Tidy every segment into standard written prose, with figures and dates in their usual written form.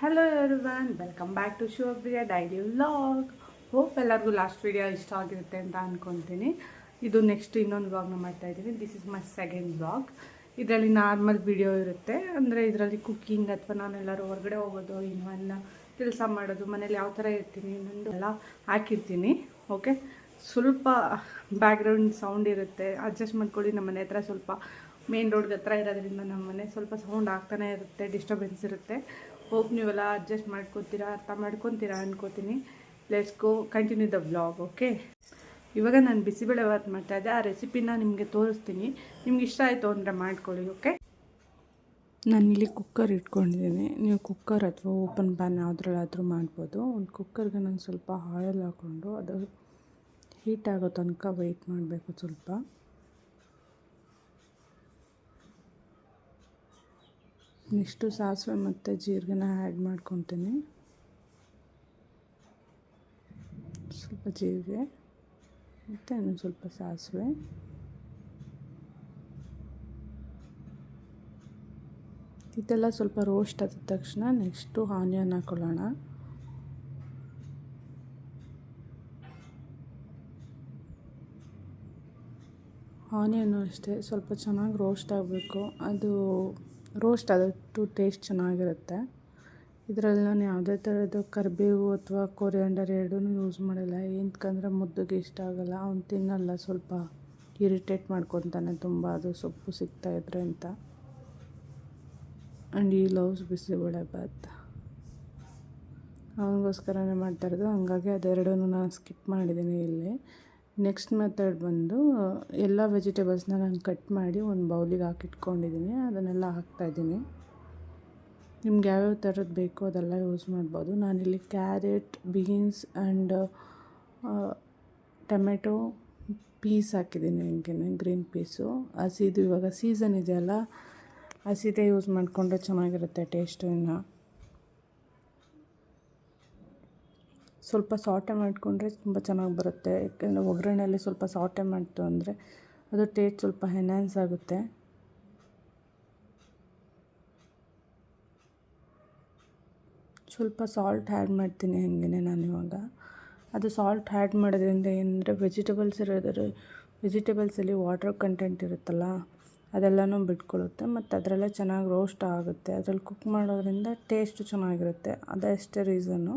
Hello everyone, welcome back to Shivapriya daily vlog. Hope ಎಲ್ಲರಿಗೂ last video ಇಷ್ಟ ಆಗಿರುತ್ತೆ ಅಂತ ಅಂದ್ಕೊತೀನಿ. ಇದು ನೆಕ್ಸ್ಟ್ ಇನ್ನೊಂದು ವ್ಲಾಗ್ನ ಮಾಡ್ತಾಯಿದ್ದೀನಿ. This is my second vlog. ಇದರಲ್ಲಿ ನಾರ್ಮಲ್ ವಿಡಿಯೋ ಇರುತ್ತೆ, ಅಂದರೆ ಇದರಲ್ಲಿ ಕುಕ್ಕಿಂಗ್ ಅಥವಾ ನಾನೆಲ್ಲರೂ ಹೊರಗಡೆ ಹೋಗೋದು, ಇನ್ನೊಂದು ಕೆಲಸ ಮಾಡೋದು, ಮನೇಲಿ ಯಾವ ಥರ ಇರ್ತೀನಿ ಇನ್ನೊಂದು ಎಲ್ಲ ಹಾಕಿರ್ತೀನಿ. ಓಕೆ, ಸ್ವಲ್ಪ ಬ್ಯಾಕ್ಗ್ರೌಂಡ್ ಸೌಂಡ್ ಇರುತ್ತೆ, ಅಡ್ಜಸ್ಟ್ ಮಾಡ್ಕೊಳ್ಳಿ. ನಮ್ಮ ಮನೆ ಹತ್ರ ಸ್ವಲ್ಪ ಮೇನ್ ರೋಡ್ಗೆ ಹತ್ರ ಇರೋದ್ರಿಂದ ನಮ್ಮ ಮನೆ ಸ್ವಲ್ಪ ಸೌಂಡ್ ಆಗ್ತಾನೆ ಇರುತ್ತೆ, ಡಿಸ್ಟರ್ಬೆನ್ಸ್ ಇರುತ್ತೆ. ಹೋಪ್ ನೀವೆಲ್ಲ ಅಡ್ಜಸ್ಟ್ ಮಾಡ್ಕೊತೀರಾ, ಅರ್ಥ ಮಾಡ್ಕೊತೀರಾ ಅನ್ಕೋತೀನಿ. Let's go continue the vlog. Okay, ಇವಾಗ ನಾನು ಬಿಸಿಬೇಳೆ ಬಾತ್ ಮಾಡ್ತಾಯಿದ್ದೆ. ಆ ರೆಸಿಪಿನ ನಿಮಗೆ ತೋರಿಸ್ತೀನಿ. ನಿಮ್ಗೆ ಇಷ್ಟ ಆಯಿತು ಅಂದರೆ ಮಾಡ್ಕೊಳ್ಳಿ. ಓಕೆ, ನಾನಿಲ್ಲಿ ಕುಕ್ಕರ್ ಇಟ್ಕೊಂಡಿದ್ದೀನಿ. ನೀವು ಕುಕ್ಕರ್ ಅಥವಾ ಓಪನ್ ಪ್ಯಾನ್ ಯಾವುದ್ರಲ್ಲಾದರೂ ಮಾಡ್ಬೋದು. ಒಂದು ಕುಕ್ಕರ್ಗೆ ನಾನು ಸ್ವಲ್ಪ ಆಯಿಲ್ ಹಾಕ್ಕೊಂಡು ಅದು ಹೀಟ್ ಆಗೋ ತನಕ ವೆಯ್ಟ್ ಮಾಡಬೇಕು. ಸ್ವಲ್ಪ ನೆಕ್ಸ್ಟು ಸಾಸಿವೆ ಮತ್ತು ಜೀರಿಗೆನ ಆ್ಯಡ್ ಮಾಡ್ಕೊತೀನಿ. ಸ್ವಲ್ಪ ಜೀರಿಗೆ ಮತ್ತು ಇನ್ನೊಂದು ಸ್ವಲ್ಪ ಸಾಸಿವೆ. ಇದೆಲ್ಲ ಸ್ವಲ್ಪ ರೋಸ್ಟ್ ಆದ ತಕ್ಷಣ ನೆಕ್ಸ್ಟು ಆನಿಯನ್ ಹಾಕ್ಕೊಳ್ಳೋಣ. ಆನಿಯನ್ನು ಅಷ್ಟೇ ಸ್ವಲ್ಪ ಚೆನ್ನಾಗಿ ರೋಸ್ಟ್ ಆಗಬೇಕು. ಅದು ರೋಸ್ಟ್ ಆದಷ್ಟು ಟೇಸ್ಟ್ ಚೆನ್ನಾಗಿರುತ್ತೆ. ಇದರಲ್ಲಿ ನಾನು ಯಾವುದೇ ಥರದ್ದು ಕರಿಬೇವು ಅಥವಾ ಕೊರಿಯಾಂಡರ್ ಎರಡೂ ಯೂಸ್ ಮಾಡಲ್ಲ. ಏನಕ್ಕಂದರೆ ಮುದ್ದೆಗೆ ಇಷ್ಟ ಆಗೋಲ್ಲ, ಅವ್ನು ತಿನ್ನಲ್ಲ, ಸ್ವಲ್ಪ ಇರಿಟೇಟ್ ಮಾಡ್ಕೊತಾನೆ ತುಂಬ ಅದು ಸೊಪ್ಪು ಸಿಗ್ತಾಯಿದ್ರೆ ಅಂತ. ಆ್ಯಂಡ್ ಈ ಲವ್ಸ್ ಬಿಸಿಬೇಳೆ ಬಾತ್ ಅವನಿಗೋಸ್ಕರನೇ ಮಾಡ್ತಾಯಿರೋದು, ಹಂಗಾಗಿ ಅದೆರಡೂ ನಾನು ಸ್ಕಿಪ್ ಮಾಡಿದ್ದೀನಿ ಇಲ್ಲಿ. ನೆಕ್ಸ್ಟ್ ಮೆಥಡ್ ಬಂದು ಎಲ್ಲ ವೆಜಿಟೇಬಲ್ಸ್ನ ನಾನು ಕಟ್ ಮಾಡಿ ಒಂದು ಬೌಲಿಗೆ ಹಾಕಿಟ್ಕೊಂಡಿದ್ದೀನಿ, ಅದನ್ನೆಲ್ಲ ಹಾಕ್ತಾಯಿದ್ದೀನಿ. ನಿಮ್ಗೆ ಯಾವ್ಯಾವ ಥರದ್ದು ಬೇಕೋ ಅದೆಲ್ಲ ಯೂಸ್ ಮಾಡ್ಬೋದು. ನಾನಿಲ್ಲಿ carrot, beans and tomato piece ಹಾಕಿದ್ದೀನಿ. ಹಿಂಗೆ ಗ್ರೀನ್ ಪೀಸು ಹಸಿದು. ಇವಾಗ ಸೀಸನ್ ಇದೆಯಲ್ಲ, ಹಸಿದೇ ಯೂಸ್ ಮಾಡಿಕೊಂಡ್ರೆ ಚೆನ್ನಾಗಿರುತ್ತೆ ಟೇಸ್ಟು. ಇನ್ನು ಸ್ವಲ್ಪ ಸಾಟೆ ಮಾಡಿಕೊಂಡ್ರೆ ತುಂಬ ಚೆನ್ನಾಗಿ ಬರುತ್ತೆ. ಯಾಕೆಂದರೆ ಒಗ್ಗರಣೆಯಲ್ಲಿ ಸ್ವಲ್ಪ ಸಾಟೆ ಮಾಡ್ತು ಅಂದರೆ ಅದು ಟೇಸ್ಟ್ ಸ್ವಲ್ಪ ಎನ್ಹ್ಯಾನ್ಸ್ ಆಗುತ್ತೆ. ಸ್ವಲ್ಪ ಸಾಲ್ಟ್ ಆ್ಯಡ್ ಮಾಡ್ತೀನಿ ಹಾಗೆಯೇ ನಾನಿವಾಗ. ಅದು ಸಾಲ್ಟ್ ಆ್ಯಡ್ ಮಾಡೋದ್ರಿಂದ ಏನಂದರೆ ವೆಜಿಟೇಬಲ್ಸಲ್ಲಿ ವಾಟರ್ ಕಂಟೆಂಟ್ ಇರುತ್ತಲ್ಲ, ಅದೆಲ್ಲನೂ ಬಿಟ್ಕೊಳ್ಳುತ್ತೆ ಮತ್ತು ಅದರಲ್ಲೇ ಚೆನ್ನಾಗಿ ರೋಸ್ಟ್ ಆಗುತ್ತೆ. ಅದರಲ್ಲಿ ಕುಕ್ ಮಾಡೋದ್ರಿಂದ ಟೇಸ್ಟು ಚೆನ್ನಾಗಿರುತ್ತೆ. ಅದಷ್ಟೇ ರೀಸನ್ನು.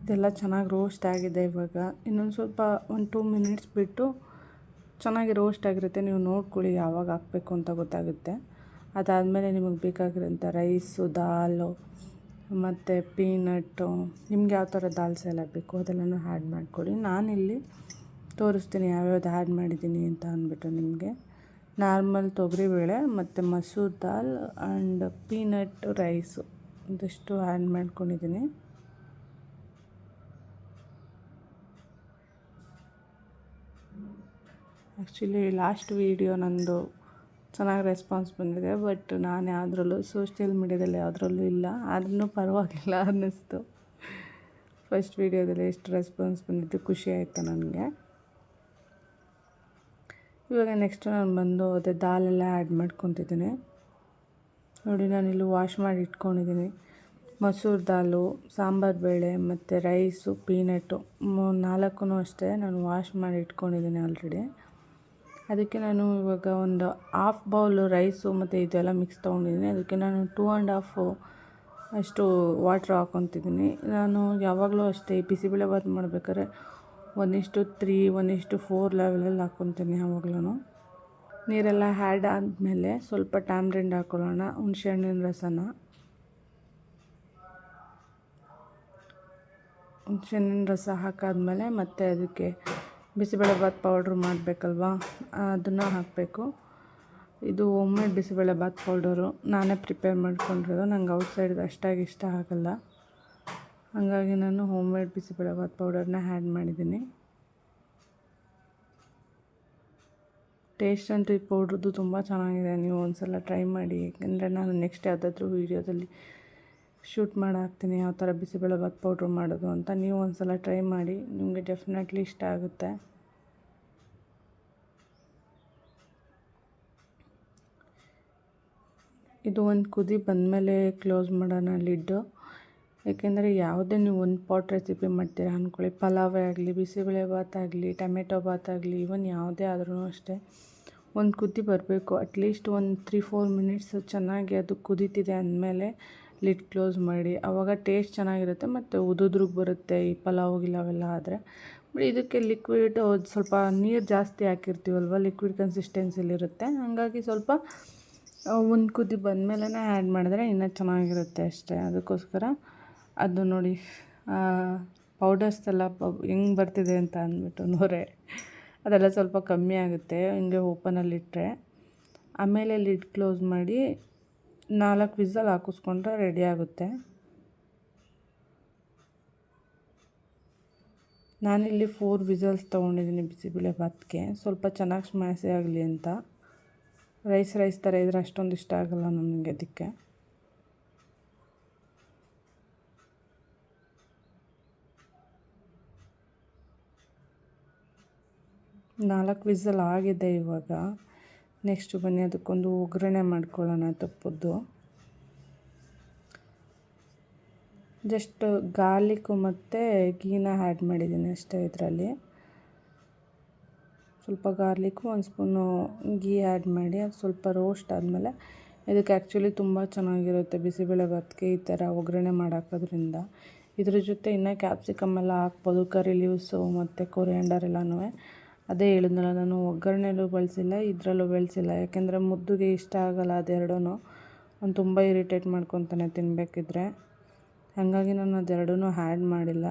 ಇದೆಲ್ಲ ಚೆನ್ನಾಗಿ ರೋಸ್ಟ್ ಆಗಿದೆ. ಇವಾಗ ಇನ್ನೊಂದು ಸ್ವಲ್ಪ 1-2 ಮಿನಿಟ್ಸ್ ಬಿಟ್ಟು ಚೆನ್ನಾಗಿ ರೋಸ್ಟ್ ಆಗಿರುತ್ತೆ. ನೀವು ನೋಡ್ಕೊಳ್ಳಿ, ಯಾವಾಗ ಹಾಕಬೇಕು ಅಂತ ಗೊತ್ತಾಗುತ್ತೆ. ಅದಾದಮೇಲೆ ನಿಮಗೆ ಬೇಕಾಗಿರೋಂಥ ರೈಸು, ದಾಲು ಮತ್ತು ಪೀನಟ್ಟು, ನಿಮ್ಗೆ ಯಾವ ಥರ ದಾಲ್ಸ್ ಎಲ್ಲ ಬೇಕು ಅದೆಲ್ಲನೂ ಆ್ಯಡ್ ಮಾಡ್ಕೊಳ್ಳಿ. ನಾನಿಲ್ಲಿ ತೋರಿಸ್ತೀನಿ ಯಾವ್ಯಾವ್ದು ಆ್ಯಡ್ ಮಾಡಿದ್ದೀನಿ ಅಂತ ಅಂದ್ಬಿಟ್ಟು ನಿಮಗೆ. ನಾರ್ಮಲ್ ತೊಗರಿಬೇಳೆ ಮತ್ತು ಮಸೂರ್ ದಾಲ್ ಆ್ಯಂಡ್ ಪೀನಟ್ ರೈಸು ಇದಷ್ಟು ಆ್ಯಡ್ ಮಾಡ್ಕೊಂಡಿದ್ದೀನಿ. ಆ್ಯಕ್ಚುಲಿ ಲಾಸ್ಟ್ ವೀಡಿಯೋ ನಂದು ಚೆನ್ನಾಗಿ ರೆಸ್ಪಾನ್ಸ್ ಬಂದಿದೆ, ಬಟ್ ನಾನು ಯಾವುದ್ರಲ್ಲೂ ಸೋಷಿಯಲ್ ಮೀಡ್ಯಾದಲ್ಲಿ ಯಾವುದ್ರಲ್ಲೂ ಇಲ್ಲ. ಆದ್ರೂ ಪರವಾಗಿಲ್ಲ ಅನ್ನಿಸ್ತು. ಫಸ್ಟ್ ವೀಡಿಯೋದಲ್ಲಿ ಎಷ್ಟು ರೆಸ್ಪಾನ್ಸ್ ಬಂದಿದ್ದು ಖುಷಿ ಆಯಿತು ನನಗೆ. ಇವಾಗ ನೆಕ್ಸ್ಟ್ ನಾನು ಬಂದು ಅದೇ ದಾಲೆಲ್ಲ ಆ್ಯಡ್ ಮಾಡ್ಕೊತಿದ್ದೀನಿ. ನೋಡಿ, ನಾನಿಲ್ಲಿ ವಾಶ್ ಮಾಡಿ ಇಟ್ಕೊಂಡಿದ್ದೀನಿ. ಮಸೂರ್ ದಾಲು, ಸಾಂಬಾರು ಬೇಳೆ ಮತ್ತು ರೈಸು, ಪೀನಟ್ಟು 4 ಅಷ್ಟೇ ನಾನು ವಾಶ್ ಮಾಡಿ ಇಟ್ಕೊಂಡಿದ್ದೀನಿ ಆಲ್ರೆಡಿ. ಅದಕ್ಕೆ ನಾನು ಇವಾಗ ಒಂದು ಹಾಫ್ ಬೌಲು ರೈಸು ಮತ್ತು ಇದೆಲ್ಲ ಮಿಕ್ಸ್ ತೊಗೊಂಡಿದ್ದೀನಿ. ಅದಕ್ಕೆ ನಾನು 2.5 ಅಷ್ಟು ವಾಟ್ರ್ ಹಾಕ್ಕೊತಿದ್ದೀನಿ. ನಾನು ಯಾವಾಗಲೂ ಅಷ್ಟೇ ಬಿಸಿಬೇಳೆ ಬಾತ್ ಮಾಡ್ಬೇಕಾದ್ರೆ 1:3, 1:4 ಲೆವೆಲಲ್ಲಿ ಹಾಕ್ಕೊತೀನಿ ಯಾವಾಗಲೂ. ನೀರೆಲ್ಲ ಆ್ಯಡ್ ಆದಮೇಲೆ ಸ್ವಲ್ಪ ಟ್ಯಾಮ್ರಿಂಡ್ ಹಾಕ್ಕೊಳ್ಳೋಣ, ಹುಣಸೆಹಣ್ಣಿನ ರಸನ. ಹುಣಸೆಹಣ್ಣಿನ ರಸ ಹಾಕಾದ್ಮೇಲೆ ಮತ್ತೆ ಅದಕ್ಕೆ ಬಿಸಿಬೇಳೆ ಬಾತ್ ಪೌಡ್ರ್ ಮಾಡಬೇಕಲ್ವ, ಅದನ್ನು ಹಾಕಬೇಕು. ಇದು ಹೋಮ್ಮೇಡ್ ಬಿಸಿಬೇಳೆ ಬಾತ್ ಪೌಡರು, ನಾನೇ ಪ್ರಿಪೇರ್ ಮಾಡ್ಕೊಂಡಿರೋದು. ನಂಗೆ ಔಟ್ಸೈಡ್ದು ಅಷ್ಟಾಗಿ ಇಷ್ಟ ಆಗಲ್ಲ, ಹಾಗಾಗಿ ನಾನು ಹೋಮ್ಮೇಡ್ ಬಿಸಿಬೇಳೆ ಬಾತ್ ಪೌಡರ್ನ ಆ್ಯಡ್ ಮಾಡಿದ್ದೀನಿ. ಟೇಸ್ಟ್ ಅಂತೂ ಈ ಪೌಡ್ರದ್ದು ತುಂಬ ಚೆನ್ನಾಗಿದೆ. ನೀವು ಒಂದು ಸಲ ಟ್ರೈ ಮಾಡಿ. ಯಾಕೆಂದರೆ ನಾನು ನೆಕ್ಸ್ಟ್ ಯಾವುದಾದ್ರೂ ವೀಡಿಯೋದಲ್ಲಿ ಶೂಟ್ ಮಾಡಿ ಹಾಕ್ತೀನಿ ಯಾವ ಥರ ಬಿಸಿಬೇಳೆಭಾತ್ ಪೌಡ್ರ್ ಮಾಡೋದು ಅಂತ. ನೀವು ಒಂದು ಸಲ ಟ್ರೈ ಮಾಡಿ, ನಿಮಗೆ ಡೆಫಿನೆಟ್ಲಿ ಇಷ್ಟ ಆಗುತ್ತೆ. ಇದು ಒಂದು ಕುದಿ ಬಂದಮೇಲೆ ಕ್ಲೋಸ್ ಮಾಡೋಣ ಲಿಡ್ಡು. ಏಕೆಂದರೆ ಯಾವುದೇ ನೀವು ಒಂದು ಪಾಟ್ ರೆಸಿಪಿ ಮಾಡ್ತೀರಾ ಅಂದ್ಕೊಳ್ಳಿ, ಪಲಾವೇ ಆಗಲಿ, ಬಿಸಿಬೇಳೆಭಾತ್ ಆಗಲಿ, ಟೊಮೆಟೊ ಭಾತ್ ಆಗಲಿ, ಇವನ್ ಯಾವುದೇ ಆದ್ರೂ ಅಷ್ಟೇ, ಒಂದು ಕುದಿ ಬರಬೇಕು. ಅಟ್ಲೀಸ್ಟ್ ಒಂದು 3-4 ಮಿನಿಟ್ಸ್ ಚೆನ್ನಾಗಿ ಅದು ಕುದೀತಿದೆ ಅಂದಮೇಲೆ ಲಿಡ್ ಕ್ಲೋಸ್ ಮಾಡಿ. ಆವಾಗ ಟೇಸ್ಟ್ ಚೆನ್ನಾಗಿರುತ್ತೆ ಮತ್ತು ಉದುದ್ರಿಗೆ ಬರುತ್ತೆ ಈ ಪಲಾವ್ ಗಿಲಾವೆಲ್ಲ ಆದರೆ. ಬಟ್ ಇದಕ್ಕೆ ಲಿಕ್ವಿಡ್ ಸ್ವಲ್ಪ ನೀರು ಜಾಸ್ತಿ ಹಾಕಿರ್ತೀವಲ್ವ, ಲಿಕ್ವಿಡ್ ಕನ್ಸಿಸ್ಟೆನ್ಸಿಲಿರುತ್ತೆ. ಹಾಗಾಗಿ ಸ್ವಲ್ಪ ಒಂದು ಕುದಿ ಬಂದಮೇಲೆ ಆ್ಯಡ್ ಮಾಡಿದ್ರೆ ಇನ್ನೂ ಚೆನ್ನಾಗಿರುತ್ತೆ ಅಷ್ಟೇ. ಅದಕ್ಕೋಸ್ಕರ ಅದು ನೋಡಿ ಪೌಡರ್ಸ್ ಎಲ್ಲ ಹೆಂಗೆ ಬರ್ತಿದೆ ಅಂತ ಅಂದ್ಬಿಟ್ಟು ನೊರೆ ಅದೆಲ್ಲ ಸ್ವಲ್ಪ ಕಮ್ಮಿ ಆಗುತ್ತೆ ಹಿಂಗೆ ಓಪನಲ್ಲಿಟ್ಟರೆ. ಆಮೇಲೆ ಲಿಡ್ ಕ್ಲೋಸ್ ಮಾಡಿ 4 ವಿಸಲ್ ಹಾಕಿಸ್ಕೊಂಡ್ರೆ ರೆಡಿ ಆಗುತ್ತೆ. ನಾನಿಲ್ಲಿ 4 ವಿಸಲ್ಸ್ ತೊಗೊಂಡಿದ್ದೀನಿ ಬಿಸಿಬೇಳೆಭಾತ್ಗೆ, ಸ್ವಲ್ಪ ಚೆನ್ನಾಗಿ ಸ್ಮ್ಯಾಸಿ ಆಗಲಿ ಅಂತ. ರೈಸ್ ಥರ ಇದ್ರೆ ಅಷ್ಟೊಂದು ಇಷ್ಟ ಆಗೋಲ್ಲ ನನಗೆ, ಅದಕ್ಕೆ. ನಾಲ್ಕು ವಿಸಲ್ ಆಗಿದೆ ಇವಾಗ. ನೆಕ್ಸ್ಟು ಬನ್ನಿ ಅದಕ್ಕೊಂದು ಒಗ್ಗರಣೆ ಮಾಡ್ಕೊಳ್ಳೋಣ ತುಪ್ಪದ್ದು. ಜಸ್ಟ್ ಗಾರ್ಲಿಕ್ಕು ಮತ್ತು ಗೀನ ಆ್ಯಡ್ ಮಾಡಿದ್ದೀನಿ ಅಷ್ಟೇ ಇದರಲ್ಲಿ. ಸ್ವಲ್ಪ ಗಾರ್ಲಿಕ್ಕು, 1 ಸ್ಪೂನು ಗೀ ಆ್ಯಡ್ ಮಾಡಿ ಅದು ಸ್ವಲ್ಪ ರೋಸ್ಟ್ ಆದಮೇಲೆ, ಇದಕ್ಕೆ ಆ್ಯಕ್ಚುಲಿ ತುಂಬ ಚೆನ್ನಾಗಿರುತ್ತೆ ಬಿಸಿಬೇಳೆಭಾತ್ಗೆ ಈ ಥರ ಒಗ್ಗರಣೆ ಮಾಡಾಕೋದ್ರಿಂದ. ಇದ್ರ ಜೊತೆ ಇನ್ನೂ ಕ್ಯಾಪ್ಸಿಕಮ್ ಎಲ್ಲ ಹಾಕ್ಬೋದು, ಕರಿ ಲೀವ್ಸು ಮತ್ತು ಕೊರಿಯಾಂಡರ್ ಎಲ್ಲನೂ. ಅದೇ ಹೇಳಿದ್ನಲ್ಲ, ನಾನು ಒಗ್ಗರಣೆಲೂ ಬಳಸಿಲ್ಲ, ಇದರಲ್ಲೂ ಬಳಸಿಲ್ಲ. ಯಾಕೆಂದರೆ ಮುದ್ದುಗೆ ಇಷ್ಟ ಆಗೋಲ್ಲ ಅದೆರಡೂ. ಅವ್ನು ತುಂಬ ಇರಿಟೇಟ್ ಮಾಡ್ಕೊತಾನೆ ತಿನ್ನಬೇಕಿದ್ರೆ. ಹಾಗಾಗಿ ನಾನು ಅದೆರಡೂ ಆ್ಯಡ್ ಮಾಡಿಲ್ಲ.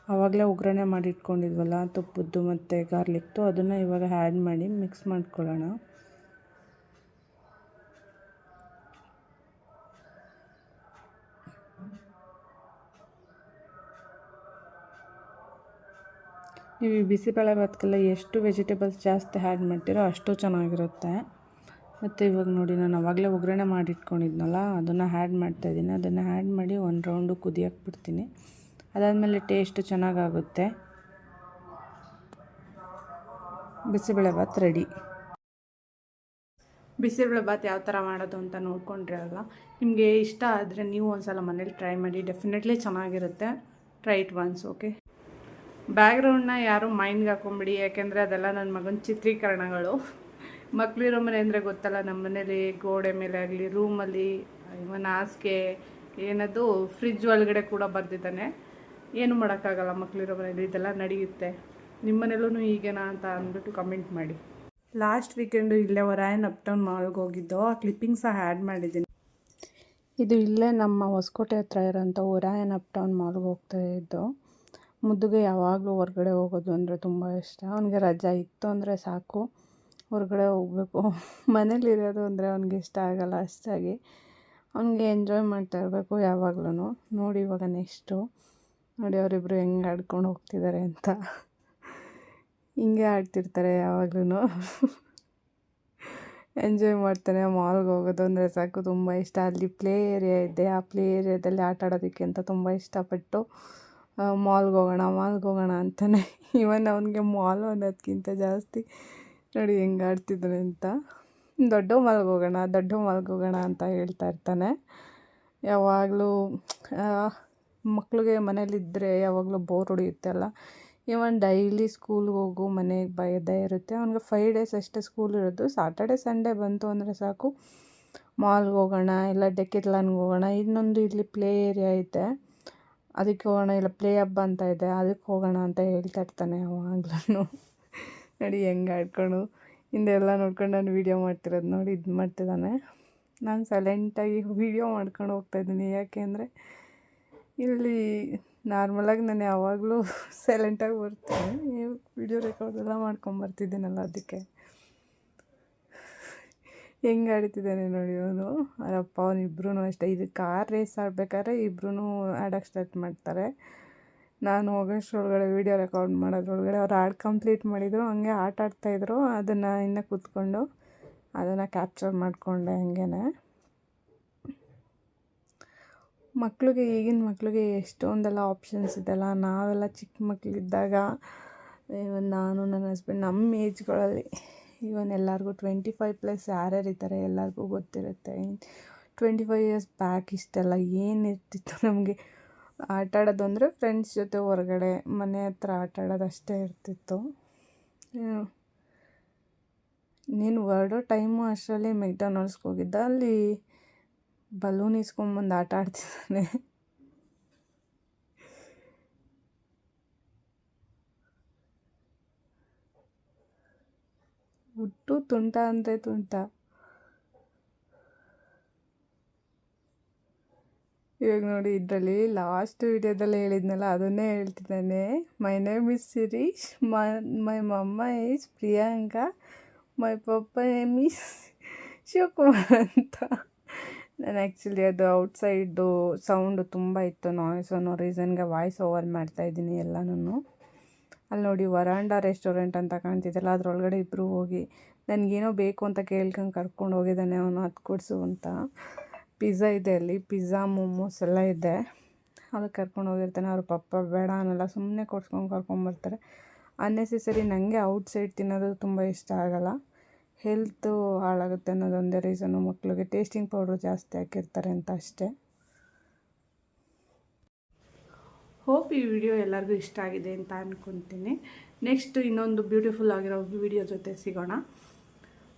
ಆವಾಗಲೇ ಒಗ್ಗರಣೆ ಮಾಡಿ ಇಟ್ಕೊಂಡಿದ್ವಲ್ಲ ತುಪ್ಪದ್ದು ಮತ್ತು ಗಾರ್ಲಿಕ್ದು, ಅದನ್ನು ಇವಾಗ ಆ್ಯಡ್ ಮಾಡಿ ಮಿಕ್ಸ್ ಮಾಡ್ಕೊಳ್ಳೋಣ. ನೀವು ಈ ಬಿಸಿಬೇಳೆಭಾತ್ಗೆಲ್ಲ ಎಷ್ಟು ವೆಜಿಟೇಬಲ್ಸ್ ಜಾಸ್ತಿ ಆ್ಯಡ್ ಮಾಡ್ತೀರೋ ಅಷ್ಟು ಚೆನ್ನಾಗಿರುತ್ತೆ. ಮತ್ತು ಇವಾಗ ನೋಡಿ, ನಾನು ಆವಾಗಲೇ ಒಗ್ಗರಣೆ ಮಾಡಿ ಇಟ್ಕೊಂಡಿದ್ನಲ್ಲ ಅದನ್ನು ಆ್ಯಡ್ ಮಾಡ್ತಾಯಿದ್ದೀನಿ. ಅದನ್ನು ಆ್ಯಡ್ ಮಾಡಿ 1 ರೌಂಡು ಕುದಿಯಕ್ಕೆ ಬಿಡ್ತೀನಿ. ಅದಾದಮೇಲೆ ಟೇಸ್ಟ್ ಚೆನ್ನಾಗಾಗುತ್ತೆ. ಬಿಸಿಬೇಳೆಭಾತ್ ರೆಡಿ. ಬಿಸಿಬೇಳೆಭಾತ್ ಯಾವ ಥರ ಮಾಡೋದು ಅಂತ ನೋಡ್ಕೊಂಡ್ರೆ ಅಲ್ವಾ. ನಿಮಗೆ ಇಷ್ಟ ಆದರೆ ನೀವು ಒಂದು ಸಲ ಮನೇಲಿ ಟ್ರೈ ಮಾಡಿ, ಡೆಫಿನೆಟ್ಲಿ ಚೆನ್ನಾಗಿರುತ್ತೆ. Try it once, okay. ಬ್ಯಾಕ್ಗ್ರೌಂಡ್ನ ಯಾರೂ ಮೈಂಡ್ಗೆ ಹಾಕೊಂಬಿಡಿ, ಯಾಕೆಂದರೆ ಅದೆಲ್ಲ ನನ್ನ ಮಗನ ಚಿತ್ರೀಕರಣಗಳು. ಮಕ್ಕಳಿರೋ ಮನೆ ಅಂದರೆ ಗೊತ್ತಲ್ಲ, ನಮ್ಮ ಮನೇಲಿ ಗೋಡೆ ಮೇಲೆ ಆಗಲಿ, ರೂಮಲ್ಲಿ, ಇವನ್ ಹಾಸಿಗೆ, ಏನದು ಫ್ರಿಜ್ ಒಳಗಡೆ ಕೂಡ ಬರ್ದಿದ್ದಾನೆ. ಏನು ಮಾಡೋಕ್ಕಾಗಲ್ಲ, ಮಕ್ಕಳಿರೋ ಮನೇಲಿ ಇದೆಲ್ಲ ನಡೆಯುತ್ತೆ. ನಿಮ್ಮ ಮನೇಲೂ ಹೀಗೇನಾ ಅಂತ ಅಂದ್ಬಿಟ್ಟು ಕಮೆಂಟ್ ಮಾಡಿ. ಲಾಸ್ಟ್ ವೀಕೆಂಡು ಇಲ್ಲೇ ಒರಾಯನ್ ಅಪ್ಟೌನ್ ಮಾಲ್ಗೆ ಹೋಗಿದ್ದು, ಆ ಕ್ಲಿಪ್ಪಿಂಗ್ ಸಹ ಆ್ಯಡ್ ಮಾಡಿದ್ದೀನಿ. ಇದು ಇಲ್ಲೇ ನಮ್ಮ ಹೊಸಕೋಟೆ ಹತ್ರ ಇರೋಂಥ ಒರಾಯನ್ ಅಪ್ಟೌನ್ ಮಾಲ್ಗೆ ಹೋಗ್ತಾ ಇದ್ದು. ಮುದ್ದುಗೆ ಯಾವಾಗಲೂ ಹೊರಗಡೆ ಹೋಗೋದು ಅಂದರೆ ತುಂಬ ಇಷ್ಟ. ಅವನಿಗೆ ರಜಾ ಇತ್ತು ಅಂದರೆ ಸಾಕು, ಹೊರಗಡೆ ಹೋಗಬೇಕು. ಮನೇಲಿರೋದು ಅಂದರೆ ಅವ್ನಿಗೆ ಇಷ್ಟ ಆಗೋಲ್ಲ ಅಷ್ಟಾಗಿ. ಅವನಿಗೆ ಎಂಜಾಯ್ ಮಾಡ್ತಾ ಇರಬೇಕು ಯಾವಾಗ್ಲೂ. ನೋಡಿ ಇವಾಗ ನೆಕ್ಸ್ಟು ನೋಡಿ ಅವರಿಬ್ಬರು ಹೆಂಗೆ ಆಡ್ಕೊಂಡು ಹೋಗ್ತಿದ್ದಾರೆ ಅಂತ. ಹಿಂಗೆ ಆಡ್ತಿರ್ತಾರೆ ಯಾವಾಗ್ಲೂ. ಎಂಜಾಯ್ ಮಾಡ್ತಾನೆ. ಮಾಲ್ಗೆ ಹೋಗೋದು ಅಂದರೆ ಸಾಕು, ತುಂಬ ಇಷ್ಟ. ಅಲ್ಲಿ ಪ್ಲೇ ಏರಿಯಾ ಇದೆ, ಆ ಪ್ಲೇ ಏರಿಯಾದಲ್ಲಿ ಆಟ ಆಡೋದಕ್ಕೆ ಅಂತ ತುಂಬ ಇಷ್ಟಪಟ್ಟು ಮಾಲ್ಗೆ ಹೋಗೋಣ ಅಂತಾನೆ. ಇವನ್ ಅವನಿಗೆ ಮಾಲು ಅನ್ನೋದಕ್ಕಿಂತ ಜಾಸ್ತಿ ನೋಡಿ ಹೆಂಗೆ ಆಡ್ತಿದ್ದಾನೆ ಅಂತ. ದೊಡ್ಡ ಮಾಲ್ಗೆ ಹೋಗೋಣ ಅಂತ ಹೇಳ್ತಾ ಇರ್ತಾನೆ ಯಾವಾಗಲೂ. ಮಕ್ಳಿಗೆ ಮನೇಲಿದ್ದರೆ ಯಾವಾಗಲೂ ಬೋರ್ ಹೊಡೆಯುತ್ತೆ ಅಲ್ಲ. ಇವನ್ ಡೈಲಿ ಸ್ಕೂಲ್ಗೆ ಹೋಗು ಮನೆಗೆ ಬಯದೇ ಇರುತ್ತೆ. ಅವ್ನಿಗೆ 5 ಡೇಸ್ ಅಷ್ಟೇ ಸ್ಕೂಲ್ ಇರೋದು. ಸಾಟರ್ಡೆ ಸಂಡೇ ಬಂತು ಅಂದರೆ ಸಾಕು, ಮಾಲ್ಗೆ ಹೋಗೋಣ, ಇಲ್ಲ ಡೆಕೆತ್ಲಾನ್ಗೆ ಹೋಗೋಣ, ಇನ್ನೊಂದು ಇಲ್ಲಿ ಪ್ಲೇ ಏರಿಯಾ ಐತೆ ಅದಕ್ಕೆ ಹೋಗೋಣ, ಇಲ್ಲ ಪ್ಲೇ ಹಬ್ಬ ಅಂತ ಇದೆ ಅದಕ್ಕೆ ಹೋಗೋಣ ಅಂತ ಹೇಳ್ತಾ ಇರ್ತಾನೆ ಯಾವಾಗ್ಲೂ. ನೋಡಿ ಹೆಂಗೆ ಆಡ್ಕೊಂಡು ಹಿಂದೆ ಎಲ್ಲ ನೋಡ್ಕೊಂಡು ನಾನು ವೀಡಿಯೋ ಮಾಡ್ತಿರೋದು ನೋಡಿ ಇದು ಮಾಡ್ತಿದ್ದಾನೆ. ನಾನು ಸೈಲೆಂಟಾಗಿ ವೀಡಿಯೋ ಮಾಡ್ಕೊಂಡು ಹೋಗ್ತಾಯಿದ್ದೀನಿ. ಯಾಕೆ ಅಂದರೆ ಇಲ್ಲಿ ನಾರ್ಮಲಾಗಿ ನಾನು ಯಾವಾಗಲೂ ಸೈಲೆಂಟಾಗಿ ಬರ್ತೀನಿ, ವೀಡಿಯೋ ರೆಕಾರ್ಡೆಲ್ಲ ಮಾಡ್ಕೊಂಬರ್ತಿದ್ದೀನಲ್ಲ ಅದಕ್ಕೆ. ಹೆಂಗೆ ಆಡ್ತಿದ್ದಾನೆ ನೋಡಿ ಅವನು. ಅವರಪ್ಪ ಅವನಿಬ್ರೂ ಅಷ್ಟೇ. ಇದು ಕಾರ್ ರೇಸ್ ಆಡಬೇಕಾದ್ರೆ ಇಬ್ಬರೂ ಆಡೋಕ್ಕೆ ಸ್ಟಾರ್ಟ್ ಮಾಡ್ತಾರೆ. ನಾನು ಹೋಗೋಷ್ಟ್ರೊಳಗಡೆ ವೀಡಿಯೋ ರೆಕಾರ್ಡ್ ಮಾಡೋದ್ರೊಳಗಡೆ ಅವ್ರು ಹಾಡು ಕಂಪ್ಲೀಟ್ ಮಾಡಿದರು. ಹಂಗೆ ಆಟ ಆಡ್ತಾಯಿದ್ರು. ಅದನ್ನು ಇನ್ನೂ ಕೂತ್ಕೊಂಡು ಅದನ್ನು ಕ್ಯಾಪ್ಚರ್ ಮಾಡಿಕೊಂಡೆ ಹಂಗೇ. ಮಕ್ಕಳಿಗೆ ಈಗಿನ ಮಕ್ಕಳಿಗೆ ಎಷ್ಟೊಂದೆಲ್ಲ ಆಪ್ಷನ್ಸ್ ಇದೆಲ್ಲ. ನಾವೆಲ್ಲ ಚಿಕ್ಕ ಮಕ್ಕಳಿದ್ದಾಗ ಇವನ್ ನಾನು ನನ್ನ ಹಸ್ಬೆಂಡ್ ನಮ್ಮ ಏಜ್ಗಳಲ್ಲಿ ಇವನ್ ಎಲ್ಲರಿಗೂ 25+ ಯಾರ್ಯಾರು ಇದ್ದಾರೆ ಎಲ್ಲರಿಗೂ ಗೊತ್ತಿರುತ್ತೆ. 25 ಇಯರ್ಸ್ ಬ್ಯಾಕ್ ಇಷ್ಟೆಲ್ಲ ಏನಿರ್ತಿತ್ತು ನಮಗೆ. ಆಟ ಆಡೋದು ಅಂದರೆ ಫ್ರೆಂಡ್ಸ್ ಜೊತೆ ಹೊರಗಡೆ ಮನೆ ಹತ್ರ ಆಟ ಆಡೋದು ಅಷ್ಟೇ ಇರ್ತಿತ್ತು. ನೀನು ಹೊರಡೋ ಟೈಮು ಅಷ್ಟರಲ್ಲಿ ಮೆಕ್ಡೊನಾಲ್ಡ್ಸ್ಗೆ ಹೋಗಿದ್ದ. ಅಲ್ಲಿ ಬಲೂನ್ ಇಸ್ಕೊಂಬಂದು ಆಟ ಆಡ್ತಿದ್ದಾನೆ. ಹುಟ್ಟು ತುಂಟ ಅಂದರೆ ತುಂಟ. ಇವಾಗ ನೋಡಿ, ಇದರಲ್ಲಿ ಲಾಸ್ಟ್ ವಿಡಿಯೋದಲ್ಲಿ ಹೇಳಿದ್ನಲ್ಲ ಅದನ್ನೇ ಹೇಳ್ತಿದ್ದಾನೆ. ಮೈ ನೇಮ್ ಇಸ್ ಶಿರೀಶ್, ಮೈ ಮಮ್ಮ is Priyanka, my papa name is Shivakumar ಅಂತ. ನಾನು ಆ್ಯಕ್ಚುಲಿ ಅದು ಔಟ್ಸೈಡು ಸೌಂಡು ತುಂಬ ಇತ್ತು, ನಾಯ್ಸ್ ಅನ್ನೋ ರೀಸನ್ಗೆ ವಾಯ್ಸ್ ಓವರ್ ಮಾಡ್ತಾಯಿದ್ದೀನಿ ಎಲ್ಲನೂ. ಅಲ್ಲಿ ನೋಡಿ ವರಾಂಡ ರೆಸ್ಟೋರೆಂಟ್ ಅಂತ ಕಾಣ್ತಿದ್ದಲ್ಲ, ಅದರೊಳಗಡೆ ಇಬ್ಬರು ಹೋಗಿ ನನಗೇನೋ ಬೇಕು ಅಂತ ಕೇಳ್ಕೊಂಡು ಕರ್ಕೊಂಡು ಹೋಗಿದ್ದಾನೆ ಅವನು. ಅದು ಕೊಡಿಸು ಅಂತ. ಪಿಜ್ಜಾ ಇದೆ ಅಲ್ಲಿ, ಪಿಜ್ಜಾ ಮೋಮೋಸ್ ಎಲ್ಲ ಇದೆ. ಅದಕ್ಕೆ ಕರ್ಕೊಂಡು ಹೋಗಿರ್ತಾನೆ. ಅವ್ರ ಪಪ್ಪ ಬೇಡ ಅನ್ನಲ್ಲ, ಸುಮ್ಮನೆ ಕರ್ಕೊಂಬರ್ತಾರೆ. ಅನ್ನೆಸೆಸರಿ. ನನಗೆ ಔಟ್ಸೈಡ್ ತಿನ್ನೋದು ತುಂಬ ಇಷ್ಟ ಆಗೋಲ್ಲ, ಹೆಲ್ತು ಹಾಳಾಗುತ್ತೆ ಅನ್ನೋದೊಂದೇ ರೀಸನ್ನು. ಮಕ್ಕಳಿಗೆ ಟೇಸ್ಟಿಂಗ್ ಪೌಡ್ರು ಜಾಸ್ತಿ ಹಾಕಿರ್ತಾರೆ ಅಂತ ಅಷ್ಟೇ. ಹೋಪ್ ಈ ವಿಡಿಯೋ ಎಲ್ಲರಿಗೂ ಇಷ್ಟ ಆಗಿದೆ ಅಂತ ಅಂದ್ಕೊತೀನಿ. ನೆಕ್ಸ್ಟ್ ಇನ್ನೊಂದು ಬ್ಯೂಟಿಫುಲ್ ಆಗಿರೋ ವಿಡಿಯೋ ಜೊತೆ ಸಿಗೋಣ.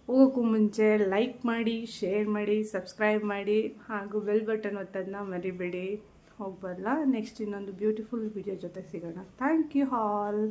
ಹೋಗೋಕ್ಕೂ ಮುಂಚೆ ಲೈಕ್ ಮಾಡಿ, ಶೇರ್ ಮಾಡಿ, ಸಬ್ಸ್ಕ್ರೈಬ್ ಮಾಡಿ, ಹಾಗೂ ಬೆಲ್ ಬಟನ್ ಒತ್ತೋದನ್ನ ಮರಿಬೇಡಿ. ಹೋಗ್ಬರಲ್ಲ. ನೆಕ್ಸ್ಟ್ ಇನ್ನೊಂದು ಬ್ಯೂಟಿಫುಲ್ ವಿಡಿಯೋ ಜೊತೆ ಸಿಗೋಣ. Thank you all.